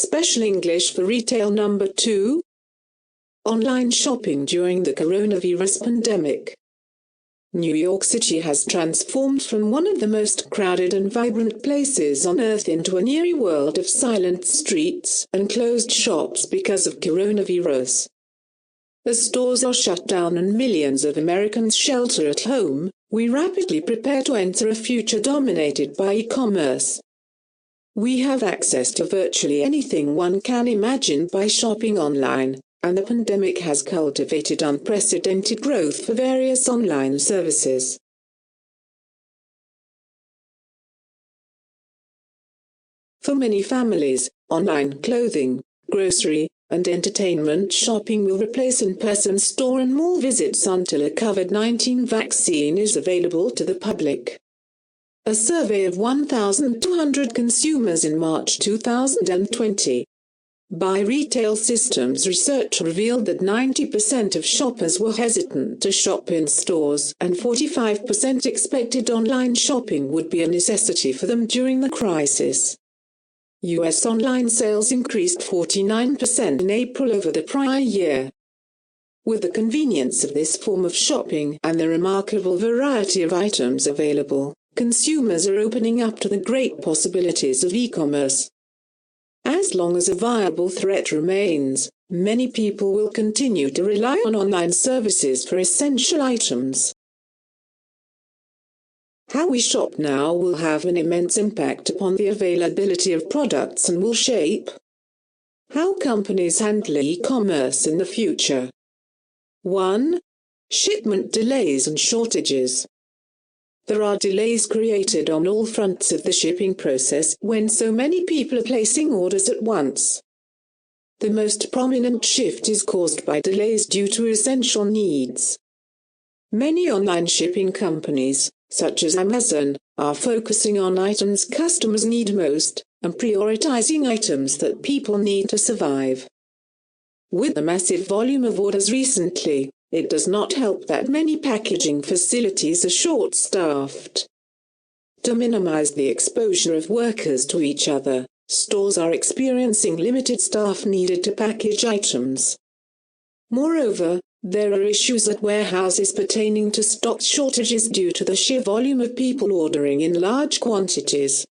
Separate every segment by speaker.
Speaker 1: Special English for Retail Number 2. Online shopping during the coronavirus pandemic. New York City has transformed from one of the most crowded and vibrant places on earth into an eerie world of silent streets and closed shops because of coronavirus. As stores are shut down and millions of Americans shelter at home, we rapidly prepare to enter a future dominated by e-commerce. We have access to virtually anything one can imagine by shopping online, and the pandemic has cultivated unprecedented growth for various online services. For many families, online clothing, grocery, and entertainment shopping will replace in-person store and mall visits until a COVID-19 vaccine is available to the public. A survey of 1,200 consumers in March 2020 by Retail Systems Research revealed that 90% of shoppers were hesitant to shop in stores, and 45% expected online shopping would be a necessity for them during the crisis. U.S. online sales increased 49% in April over the prior year. With the convenience of this form of shopping and the remarkable variety of items available, consumers are opening up to the great possibilities of e-commerce. As long as a viable threat remains, many people will continue to rely on online services for essential items. How we shop now will have an immense impact upon the availability of products and will shape how companies handle e-commerce in the future. 1. Shipment delays and shortages. There are delays created on all fronts of the shipping process when so many people are placing orders at once. The most prominent shift is caused by delays due to essential needs. Many online shipping companies, such as Amazon, are focusing on items customers need most and prioritizing items that people need to survive. With the massive volume of orders recently, it does not help that many packaging facilities are short-staffed. To minimize the exposure of workers to each other, stores are experiencing limited staff needed to package items. Moreover, there are issues at warehouses pertaining to stock shortages due to the sheer volume of people ordering in large quantities.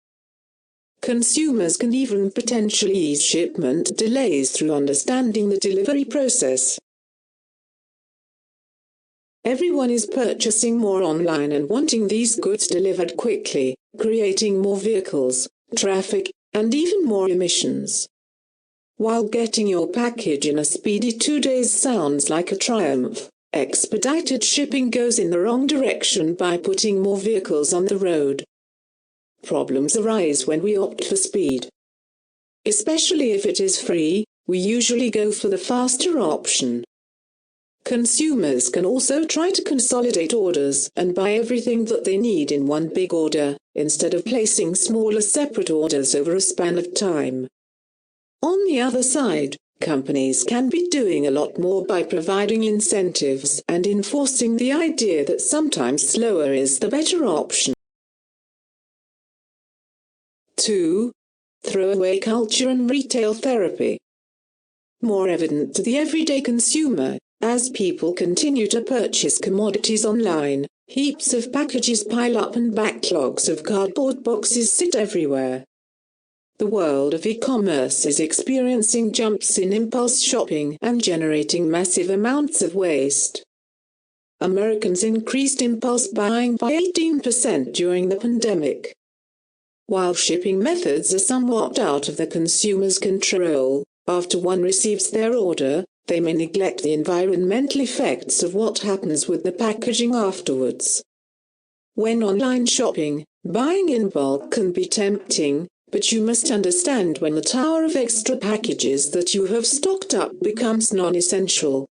Speaker 1: Consumers can even potentially ease shipment delays through understanding the delivery process. Everyone is purchasing more online and wanting these goods delivered quickly, creating more vehicles, traffic, and even more emissions. While getting your package in a speedy 2 days sounds like a triumph, expedited shipping goes in the wrong direction by putting more vehicles on the road. Problems arise when we opt for speed. Especially if it is free, we usually go for the faster option. Consumers can also try to consolidate orders and buy everything that they need in one big order, instead of placing smaller separate orders over a span of time. On the other side, companies can be doing a lot more by providing incentives and enforcing the idea that sometimes slower is the better option. 2. Throwaway culture and retail therapy. More evident to the everyday consumer, as people continue to purchase commodities online, heaps of packages pile up and backlogs of cardboard boxes sit everywhere. The world of e-commerce is experiencing jumps in impulse shopping and generating massive amounts of waste. Americans increased impulse buying by 18% during the pandemic. While shipping methods are somewhat out of the consumer's control, after one receives their order, they may neglect the environmental effects of what happens with the packaging afterwards. When online shopping, buying in bulk can be tempting, but you must understand when the tower of extra packages that you have stocked up becomes non-essential,